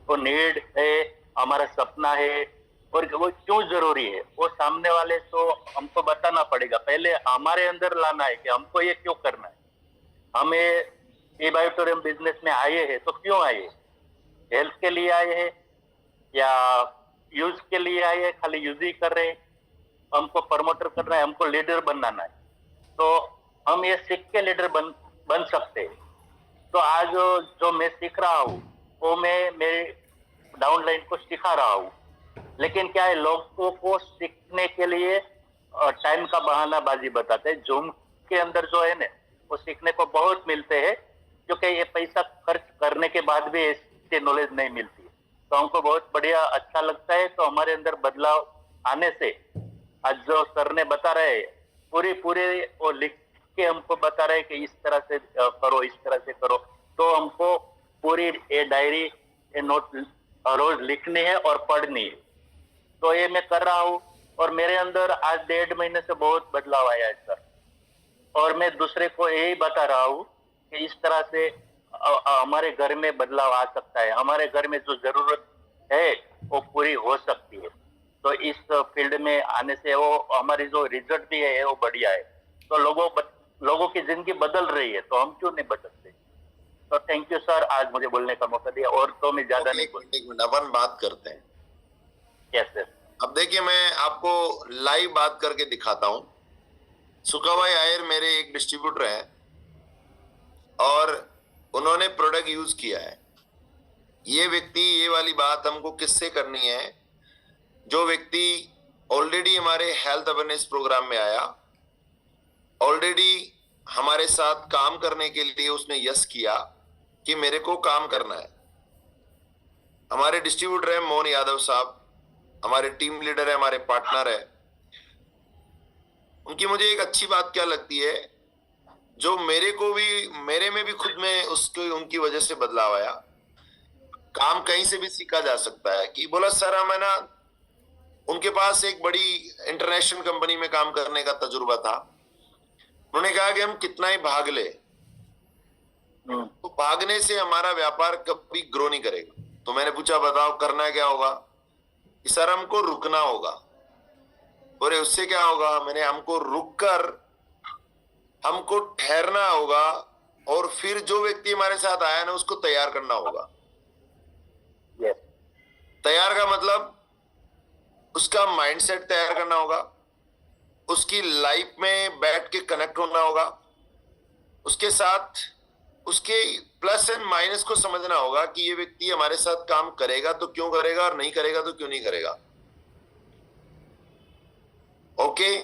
वो नीड है, हमारा सपना है, और वो क्यों जरूरी है वो सामने वाले को हमको बताना पड़ेगा। पहले हमारे अंदर लाना है कि हमको ये क्यों करना है। हमें ई बायोटोरियम बिजनेस में आए हैं तो क्यों आए? हेल्थ के लिए आए हैं या यूज के लिए आए हैं? खाली यूज ही कर रहे हैं? हमको प्रमोटर करना है, हमको लीडर बनाना है, तो हम ये सीख के लीडर बन सकते हैं। तो आज जो मैं सीख रहा हूँ वो मैं मेरे डाउनलाइन को सिखा रहा हूँ, लेकिन क्या है, लोगों को सीखने के लिए टाइम का बहानाबाजी बताते हैं। जूम के अंदर जो है ना, वो सीखने को बहुत मिलते हैं, क्योंकि ये पैसा खर्च करने के बाद भी इसकी नॉलेज नहीं मिलती। तो हमको बहुत बढ़िया अच्छा लगता है। तो हमारे अंदर बदलाव आने से आज जो सर ने बता रहे हैं, पूरे वो लिख के हमको बता रहे हैं कि इस तरह से करो, इस तरह से करो। तो हमको पूरी ये डायरी, ये नोट रोज लिखनी है और पढ़नी है। तो ये मैं कर रहा हूँ और मेरे अंदर आज 1.5 महीने से बहुत बदलाव आया है सर। और मैं दूसरे को यही बता रहा हूँ कि इस तरह से हमारे घर में बदलाव आ सकता है, हमारे घर में जो जरूरत है वो पूरी हो सकती है। तो इस फील्ड में आने से वो हमारी जो रिजल्ट भी है वो बढ़िया है। तो लोगों लोगों की जिंदगी बदल रही है, तो हम क्यों नहीं बदलते? तो थैंक यू सर, आज मुझे बोलने का मौका दिया, और तो मैं ज्यादा नहीं बोल। एक मिनट अपन बात करते हैं। Yes sir. अब देखिए, मैं आपको लाइव बात करके दिखाता हूं। सुखाबाई आयर मेरे एक डिस्ट्रीब्यूटर है और उन्होंने प्रोडक्ट यूज किया है। ये व्यक्ति, ये वाली बात हमको किससे करनी है? जो व्यक्ति ऑलरेडी हमारे हेल्थ अवेयरनेस प्रोग्राम में आया, ऑलरेडी हमारे साथ काम करने के लिए उसने यस किया कि मेरे को काम करना है। हमारे डिस्ट्रीब्यूटर है मोहन यादव साहब, हमारे टीम लीडर है, हमारे पार्टनर है। उनकी मुझे एक अच्छी बात क्या लगती है, जो मेरे में भी खुद में उसकी उनकी वजह से बदलाव आया। काम कहीं से भी सीखा जा सकता है। कि बोला सर, हमें ना, उनके पास एक बड़ी इंटरनेशनल कंपनी में काम करने का तजुर्बा था। उन्होंने कहा कि हम कितना ही भाग ले, तो भागने से हमारा व्यापार कभी ग्रो नहीं करेगा। तो मैंने पूछा बताओ करना क्या होगा? कि सर हमको रुकना होगा। बोले उससे क्या होगा? मैंने हमको रुककर हमको ठहरना होगा और फिर जो व्यक्ति हमारे साथ आया ना उसको तैयार करना होगा। यस। तैयार का मतलब उसका माइंडसेट तैयार करना होगा, उसकी लाइफ में बैठ के कनेक्ट होना होगा, उसके साथ उसके प्लस एंड माइनस को समझना होगा कि ये व्यक्ति हमारे साथ काम करेगा तो क्यों करेगा और नहीं करेगा तो क्यों नहीं करेगा। ओके।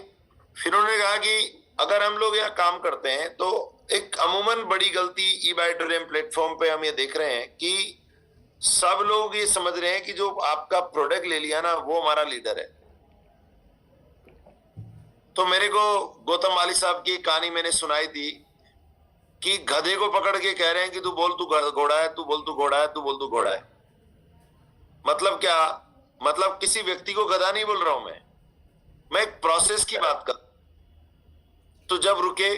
फिर उन्होंने कहा कि अगर हम लोग यहाँ काम करते हैं तो एक अमूमन बड़ी गलती ई-बाइटोरियम प्लेटफॉर्म पे हम ये देख रहे हैं कि सब लोग ये समझ रहे हैं कि जो आपका प्रोडक्ट ले लिया ना वो हमारा लीडर है। तो मेरे को गौतम वाली साहब की कहानी मैंने सुनाई थी कि गधे को पकड़ के कह रहे हैं कि तू बोल तू घोड़ा है, तू बोल तू घोड़ा है, तू बोल तू घोड़ा है। मतलब क्या? मतलब किसी व्यक्ति को गधा नहीं बोल रहा हूं मैं एक प्रोसेस की बात कर। तो जब रुके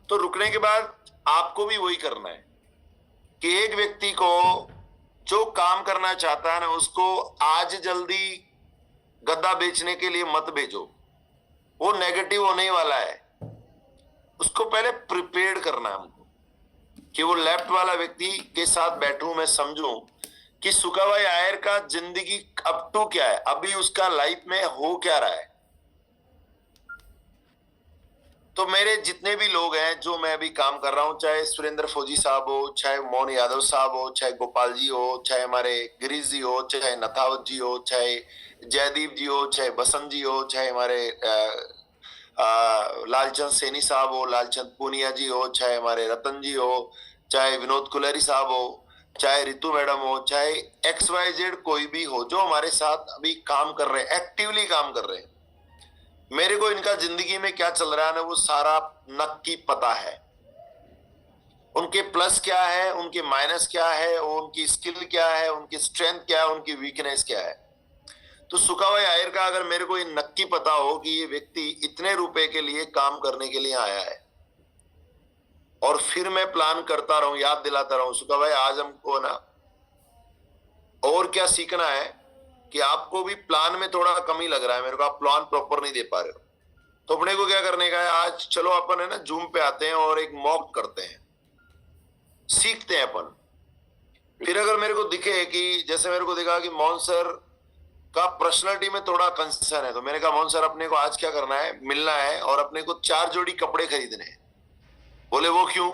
तो रुकने के बाद आपको भी वही करना है कि एक व्यक्ति को जो काम करना चाहता है ना उसको आज जल्दी गद्दा बेचने के लिए मत भेजो, वो नेगेटिव होने वाला है। उसको पहले प्रिपेयर्ड करना है हमको कि वो लेफ्ट वाला व्यक्ति के साथ बैठूं, मैं समझूं कि सुखाबाई आयर का जिंदगी अप टू क्या है, अभी उसका लाइफ में हो क्या रहा है। तो मेरे जितने भी लोग हैं जो मैं अभी काम कर रहा हूं, चाहे सुरेंद्र फौजी साहब हो, चाहे मोहन यादव साहब हो, चाहे गोपाल जी हो, चाहे हमारे गिरीश जी हो, चाहे नथावत जी हो, चाहे जयदीप जी हो, चाहे बसंत जी हो, चाहे हमारे लालचंद सैनी साहब हो, लालचंद पूनिया जी हो, चाहे हमारे रतन जी हो, चाहे विनोद कुलरी साहब हो, चाहे रितु मैडम हो, चाहे XYZ कोई भी हो जो हमारे साथ अभी काम कर रहे हैं, एक्टिवली काम कर रहे हैं, मेरे को इनका जिंदगी में क्या चल रहा है ना वो सारा नक्की पता है। उनके प्लस क्या है, उनके माइनस क्या है, उनकी स्किल क्या है, उनकी स्ट्रेंथ क्या है, उनकी वीकनेस क्या है। तो सुखाबाई आयर का अगर मेरे को ये नक्की पता हो कि ये व्यक्ति इतने रुपए के लिए काम करने के लिए आया है और फिर मैं प्लान करता रहूं, याद दिलाता रहूं सुखाबाई आज हमको ना और क्या सीखना है कि आपको भी प्लान में थोड़ा कमी लग रहा है, मेरे को आप प्लान प्रॉपर नहीं दे पा रहे हो। तो अपने को क्या करने का है, आज चलो अपन है ना जूम पे आते हैं और एक मॉक करते हैं, सीखते हैं अपन। फिर अगर मेरे को दिखे कि जैसे मेरे को दिखा कि मोहन सर का पर्सनालिटी में थोड़ा कंसर्न है, तो मैंने कहा मोहन सर अपने को आज क्या करना है, मिलना है और अपने को 4 जोड़ी कपड़े खरीदने हैं। बोले वो क्यों?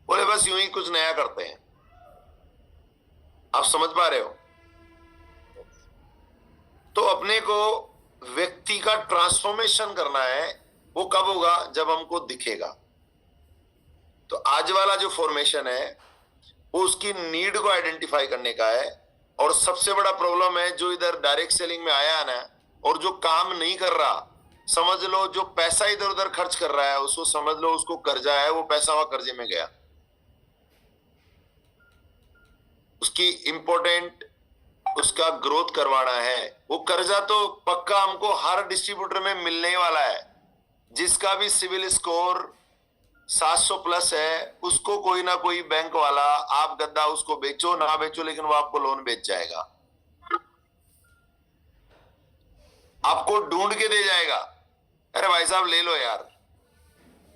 बोले बस यूं ही कुछ नया करते हैं। आप समझ पा रहे हो? तो अपने को व्यक्ति का ट्रांसफॉर्मेशन करना है, वो कब होगा? जब हमको दिखेगा। तो आज वाला जो फॉर्मेशन है वो उसकी नीड को आइडेंटिफाई करने का है। और सबसे बड़ा प्रॉब्लम है जो इधर डायरेक्ट सेलिंग में आया है ना और जो काम नहीं कर रहा, समझ लो जो पैसा इधर उधर खर्च कर रहा है उसको समझ लो उसको कर्जा है, वो पैसा वहां कर्जे में गया। उसकी इंपॉर्टेंट उसका ग्रोथ करवाना है, वो कर्जा तो पक्का हमको हर डिस्ट्रीब्यूटर में मिलने वाला है। जिसका भी सिविल स्कोर 700 प्लस है उसको कोई ना कोई बैंक वाला, आप गद्दा उसको बेचो ना बेचो लेकिन वो आपको लोन बेच जाएगा, आपको ढूंढ के दे जाएगा। अरे भाई साहब ले लो यार,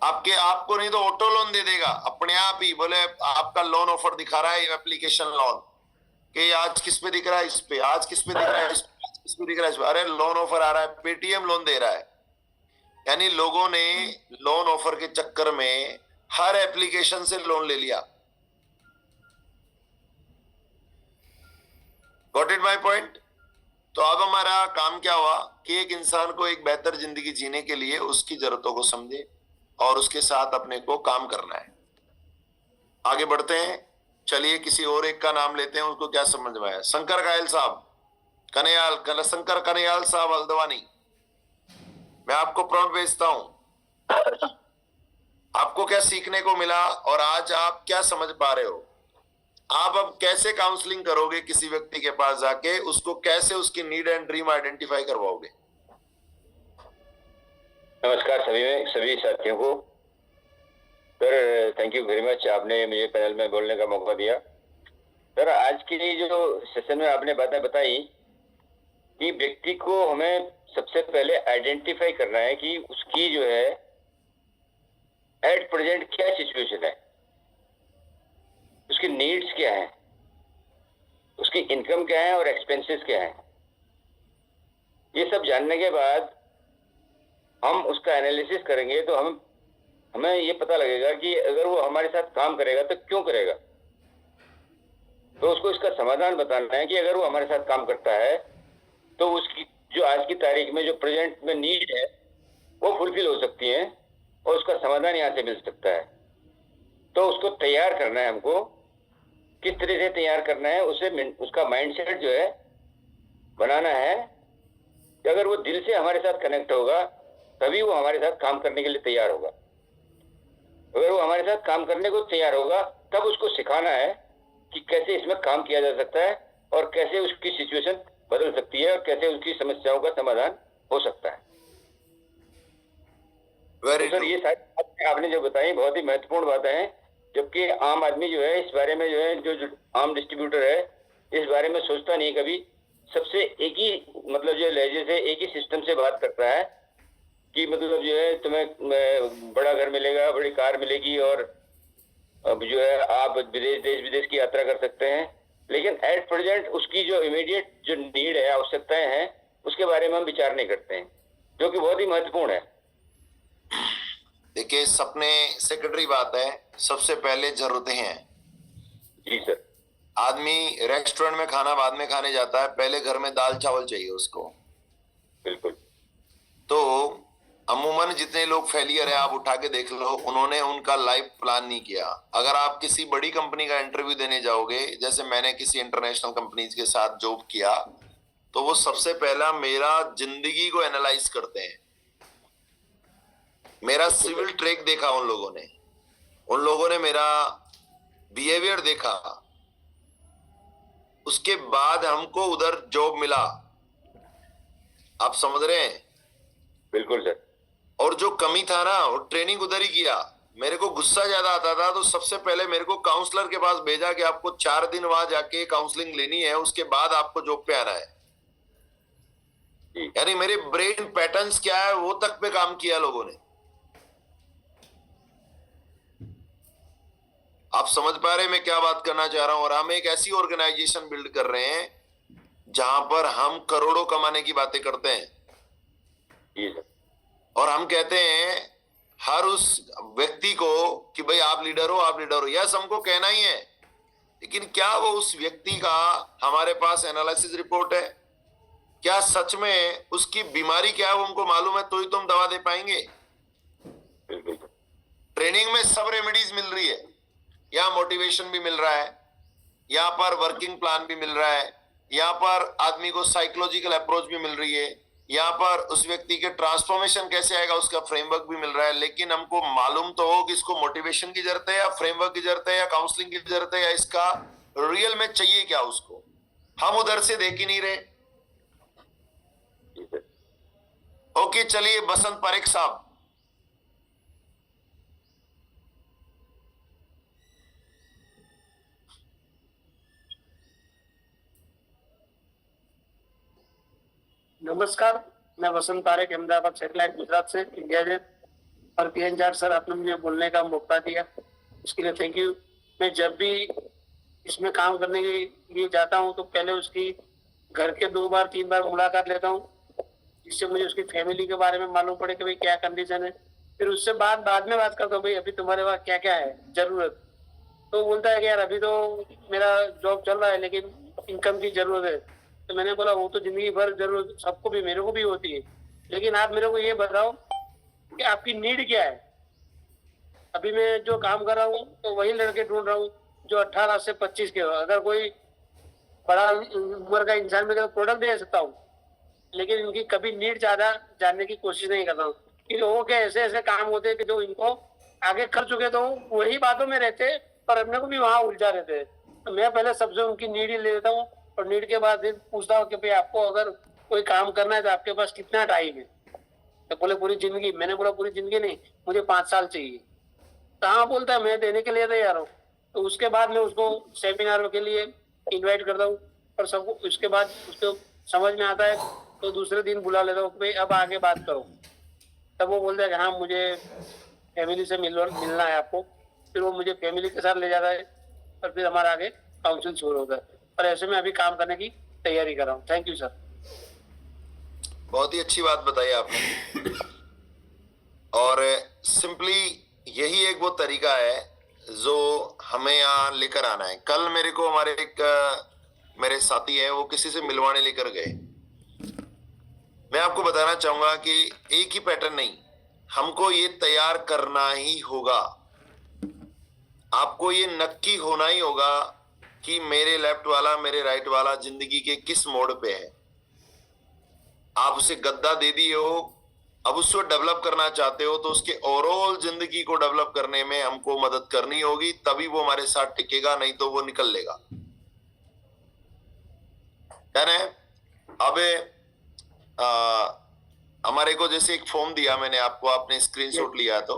आपको नहीं तो ऑटो लोन दे देगा अपने आप ही। बोले आपका लोन ऑफर दिखा रहा है एप्लीकेशन लोन कि आज किस पे दिख रहा है, इस पे, आज किस पे दिख रहा है, इस पे, आज किस पे दिख रहा है, इस पे। अरे लोन ऑफर आ रहा है, पेटीएम लोन दे रहा है। यानी लोगों ने लोन ऑफर के चक्कर में हर एप्लीकेशन से लोन ले लिया। Got it my point? तो अब हमारा काम क्या हुआ कि एक इंसान को एक बेहतर जिंदगी जीने के लिए उसकी जरूरतों को समझे और उसके साथ अपने को काम करना है। आगे बढ़ते हैं। चलिए किसी और एक का नाम लेते हैं, उसको क्या समझ में आया। शंकर कायल साहब, शंकर कन्याल साहब हल्द्वानी, मैं आपको प्रॉम्प्ट भेजता हूं। आपको क्या सीखने को मिला और आज आप क्या समझ पा रहे हो? आप अब कैसे काउंसलिंग करोगे किसी व्यक्ति के पास जाके, उसको कैसे उसकी नीड एंड ड्रीम आइडेंटिफाई करवाओगे? नमस्कार सभी साथियों को। Sir thank you very much, आपने मुझे पैनल में बोलने का मौका दिया। सर आज की जो सेशन में आपने बातें बताई कि व्यक्ति को हमें सबसे पहले आइडेंटिफाई करना है कि उसकी जो है एट प्रेजेंट क्या सिचुएशन है, उसकी नीड्स क्या है, उसकी इनकम क्या है और एक्सपेंसेस क्या है। ये सब जानने के बाद हम उसका एनालिसिस करेंगे तो हमें ये पता लगेगा कि अगर वो हमारे साथ काम करेगा तो क्यों करेगा। तो उसको इसका समाधान बताना है कि अगर वो हमारे साथ काम करता है तो उसकी जो आज की तारीख में जो प्रेजेंट में नीड है वो फुलफिल हो सकती है और उसका समाधान यहाँ से मिल सकता है। तो उसको तैयार करना है, हमको किस तरह से तैयार करना है, उसे उसका माइंडसेट जो है बनाना है कि अगर वो दिल से हमारे साथ कनेक्ट होगा तभी वो हमारे साथ काम करने के लिए तैयार होगा। अगर वो हमारे साथ काम करने को तैयार होगा तब उसको सिखाना है कि कैसे इसमें काम किया जा सकता है और कैसे उसकी सिचुएशन बदल सकती है और कैसे उसकी समस्याओं का समाधान हो सकता है। तो सर ये सारी बातें आपने जो बताई बहुत ही महत्वपूर्ण बातें हैं, जबकि आम आदमी जो है इस बारे में जो है जो आम डिस्ट्रीब्यूटर है इस बारे में सोचता नहीं कभी। सबसे एक ही मतलब जो लहजे से एक ही सिस्टम से बात करता है कि मतलब जो है तुम्हें बड़ा घर मिलेगा, बड़ी कार मिलेगी और अब जो है आप देश विदेश की यात्रा कर सकते हैं, लेकिन एट प्रेजेंट उसकी जो इमीडिएट जो नीड है, आवश्यकताएं हैं, उसके बारे में हम विचार नहीं करते हैं, जो कि बहुत ही महत्वपूर्ण है। देखिए सपने सेकेंडरी बात है, सबसे पहले जरूरतें हैं। जी सर। आदमी रेस्टोरेंट में खाना बाद में खाने जाता है, पहले घर में दाल चावल चाहिए उसको। बिल्कुल। तो अमूमन जितने लोग फेलियर है आप उठा के देख लो, उन्होंने उनका लाइफ प्लान नहीं किया। अगर आप किसी बड़ी कंपनी का इंटरव्यू देने जाओगे, जैसे मैंने किसी इंटरनेशनल कंपनीज के साथ जॉब किया, तो वो सबसे पहला मेरा जिंदगी को एनालाइज करते हैं। मेरा सिविल ट्रैक देखा उन लोगों ने मेरा बिहेवियर देखा, उसके बाद हमको उधर जॉब मिला। आप समझ रहे हैं? बिल्कुल सर। और जो कमी था ना वो ट्रेनिंग उधर ही किया। मेरे को गुस्सा ज्यादा आता था तो सबसे पहले मेरे को काउंसलर के पास भेजा कि आपको 4 दिन वहां जाके काउंसलिंग लेनी है, उसके बाद आपको जॉब पे आना है। यानी मेरे ब्रेन पैटर्न्स क्या है वो तक पे काम किया लोगों ने। आप समझ पा रहे हैं मैं क्या बात करना चाह रहा हूं? और हम एक ऐसी ऑर्गेनाइजेशन बिल्ड कर रहे हैं जहां पर हम करोड़ों कमाने की बातें करते हैं। जी सर। और हम कहते हैं हर उस व्यक्ति को कि भाई आप लीडर हो, आप लीडर हो। यस, हमको कहना ही है, लेकिन क्या वो उस व्यक्ति का हमारे पास एनालिसिस रिपोर्ट है? क्या सच में उसकी बीमारी क्या है वो हमको मालूम है, तो ही तो हम दवा दे पाएंगे। ट्रेनिंग में सब रेमेडीज मिल रही है, यहाँ मोटिवेशन भी मिल रहा है, यहाँ पर वर्किंग प्लान भी मिल रहा है, यहाँ पर आदमी को साइकोलॉजिकल अप्रोच भी मिल रही है, यहाँ पर उस व्यक्ति के ट्रांसफॉर्मेशन कैसे आएगा उसका फ्रेमवर्क भी मिल रहा है। लेकिन हमको मालूम तो हो कि इसको मोटिवेशन की जरूरत है या फ्रेमवर्क की जरूरत है या काउंसलिंग की जरूरत है या इसका रियल में चाहिए क्या उसको, हम उधर से देख ही नहीं रहे। ओके, चलिए बसंत पारेख साहब। नमस्कार, मैं वसंत पारेख, अहमदाबाद सैटेलाइट गुजरात से, इंडिया से। और पीएन जाट सर, आपने मुझे बोलने का मौका दिया, उसके लिए थैंक यू। मैं जब भी इसमें काम करने के लिए जाता हूँ तो पहले उसकी घर के 2 बार 3 बार मुलाकात लेता हूँ, जिससे मुझे उसकी फैमिली के बारे में मालूम पड़े कि भाई क्या कंडीशन है। फिर उससे बाद में बात करता हूँ, भाई अभी तुम्हारे पास क्या क्या है जरूरत। तो बोलता है कि यार अभी तो मेरा जॉब चल रहा है लेकिन इनकम की जरूरत है। तो मैंने बोला वो तो जिंदगी भर जरूरत सबको भी, मेरे को भी होती है, लेकिन आप मेरे को ये बताओ कि आपकी नीड क्या है। अभी मैं जो काम कर रहा हूँ तो वही लड़के ढूंढ रहा हूँ जो 18 से 25 के हो। अगर कोई बड़ा उम्र का इंसान में प्रोडक्ट दे सकता हूँ, लेकिन इनकी कभी नीड ज्यादा जानने की कोशिश नहीं करता हूँ कि लोगों के ऐसे ऐसे काम होते हैं कि जो इनको आगे कर चुके तो वही बातों में रहते पर अपने को भी वहां उलझा रहते हैं। तो मैं पहले सबसे उनकी नीड ही ले लेता हूँ और नीड के बाद फिर पूछता हूँ कि भाई आपको अगर कोई काम करना है तो आपके पास कितना टाइम है। तो बोले पूरी जिंदगी। मैंने बोला पूरी जिंदगी नहीं, मुझे 5 साल चाहिए। कहाँ बोलता है मैं देने के लिए तैयार हूँ। तो उसके बाद मैं उसको सेमिनार के लिए इनवाइट करता हूँ और सबको उसके बाद उसको समझ में आता है तो दूसरे दिन बुला लेता हूँ भाई अब आगे बात करो। तब वो बोलता है कि हाँ मुझे फैमिली से मिलना है आपको। फिर वो मुझे फैमिली के साथ ले जाता है और फिर हमारा आगे काउंसिल शुरू होता है। और ऐसे में अभी काम करने की तैयारी कर रहा हूँ। Thank you sir. बहुत ही अच्छी बात बताई आपने। और सिंपली यही एक वो तरीका है जो हमें यहाँ लेकर आना है। कल मेरे को हमारे मेरे साथी है वो किसी से मिलवाने लेकर गए। मैं आपको बताना चाहूंगा कि एक ही पैटर्न नहीं, हमको ये तैयार करना ही होगा। आपको ये नक्की होना ही होगा कि मेरे लेफ्ट वाला मेरे राइट वाला जिंदगी के किस मोड़ पे है। आप उसे गद्दा दे दिए हो, अब उसको डेवलप करना चाहते हो तो उसके ओवरऑल जिंदगी को डेवलप करने में हमको मदद करनी होगी, तभी वो हमारे साथ टिकेगा, नहीं तो वो निकल लेगा। अब हमारे को जैसे एक फॉर्म दिया मैंने आपको, आपने स्क्रीनशॉट लिया तो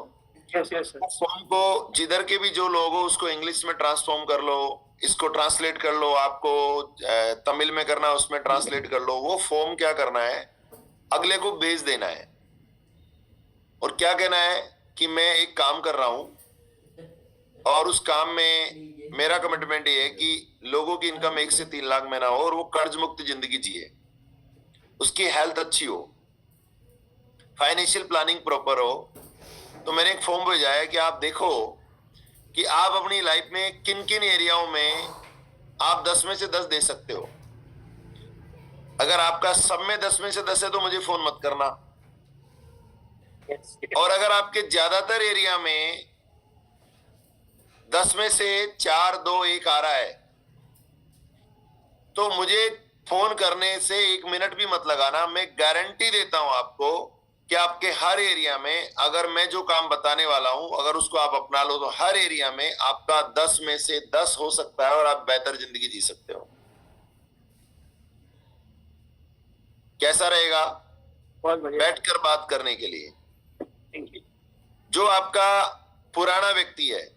फॉर्म को जिधर के भी जो लोग हो उसको इंग्लिश में ट्रांसफॉर्म कर लो, इसको ट्रांसलेट कर लो, आपको तमिल में करना उसमें ट्रांसलेट कर लो। वो फॉर्म क्या करना है, अगले को भेज देना है और क्या कहना है कि मैं एक काम कर रहा हूं और उस काम में मेरा कमिटमेंट ये है कि लोगों की इनकम 1 से 3 लाख में ना हो और वो कर्ज मुक्त जिंदगी जिए, उसकी हेल्थ अच्छी हो, फाइनेंशियल प्लानिंग प्रॉपर हो। तो मैंने एक फॉर्म भेजा है कि आप देखो कि आप अपनी लाइफ में किन किन एरियाओं में आप 10 में से 10 दे सकते हो। अगर आपका सब में 10 में से 10 है तो मुझे फोन मत करना। और अगर आपके ज्यादातर एरिया में 10 में से 4, 2, 1 आ रहा है तो मुझे फोन करने से 1 मिनट भी मत लगाना। मैं गारंटी देता हूं आपको कि आपके हर एरिया में अगर मैं जो काम बताने वाला हूं अगर उसको आप अपना लो तो हर एरिया में आपका 10 में से 10 हो सकता है और आप बेहतर जिंदगी जी सकते हो। कैसा रहेगा? बहुत बढ़िया। बैठकर बात करने के लिए। जो आपका पुराना व्यक्ति है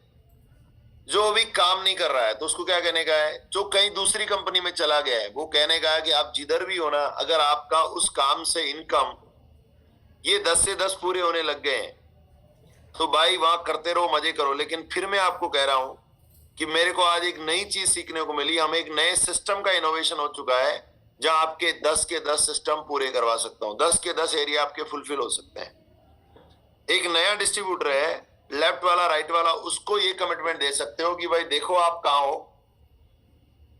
जो अभी काम नहीं कर रहा है तो उसको क्या कहने का है, जो कहीं दूसरी कंपनी में चला गया है वो कहने का है कि आप जिधर भी हो ना, अगर आपका उस काम से इनकम ये 10 से 10 पूरे होने लग गए हैं तो भाई वहां करते रहो, मजे करो। लेकिन फिर मैं आपको कह रहा हूं कि मेरे को आज एक नई चीज सीखने को मिली। हम एक नए सिस्टम का इनोवेशन हो चुका है जहां आपके 10 के 10 सिस्टम पूरे करवा सकता हूं, 10 के 10 एरिया आपके फुलफिल हो सकते हैं। एक नया डिस्ट्रीब्यूटर है, लेफ्ट वाला राइट वाला, उसको ये कमिटमेंट दे सकते हो कि भाई देखो आप कहां हो,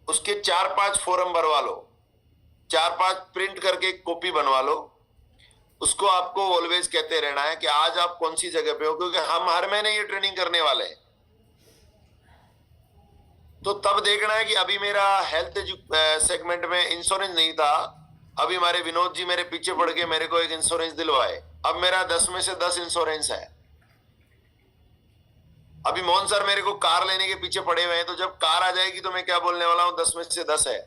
उसके 4-5 फोरम भरवा लो, 4-5 प्रिंट करके कॉपी बनवा लो। उसको आपको ऑलवेज कहते रहना है कि आज आप कौन सी जगह पे हो, क्योंकि हम हर महीने ये ट्रेनिंग करने वाले हैं। तो तब देखना है कि अभी मेरा हेल्थ सेगमेंट में इंश्योरेंस नहीं था, अभी हमारे विनोद जी मेरे पीछे पड़ के मेरे को एक इंश्योरेंस दिलवाए, अब मेरा 10 में से 10 इंश्योरेंस है। अभी मोहन सर मेरे को कार लेने के पीछे पड़े हुए हैं, तो जब कार आ जाएगी तो मैं क्या बोलने वाला हूं, 10 में से 10 है।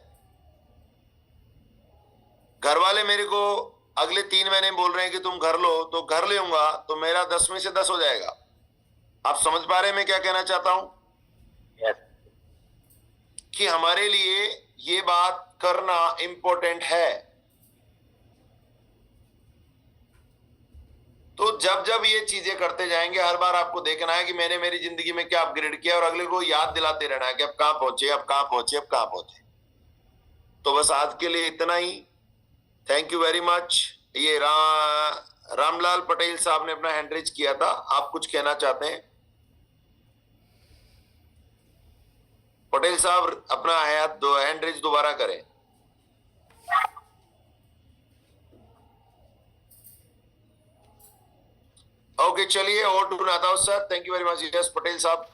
घर वाले मेरे को अगले 3 महीने बोल रहे हैं कि तुम घर लो, तो घर ले लूंगा तो मेरा 10 में से 10 हो जाएगा। आप समझ पा रहे हैं मैं क्या कहना चाहता हूं? यस। कि हमारे लिए ये बात करना इंपॉर्टेंट है। तो जब जब ये चीजें करते जाएंगे, हर बार आपको देखना है कि मैंने मेरी जिंदगी में क्या अपग्रेड किया, और अगले को याद दिलाते रहना है कि अब कहां पहुंचे, अब कहां पहुंचे, अब कहां पहुंचे। तो बस आज के लिए इतना ही। Thank you very much. ये रामलाल पटेल साहब ने अपना हैंड रेज किया था, आप कुछ कहना चाहते हैं? पटेल साहब अपना हैंड रेज दोबारा करें। ओके, चलिए, और टू नाता sir, thank you very much. Yes Patel साहब।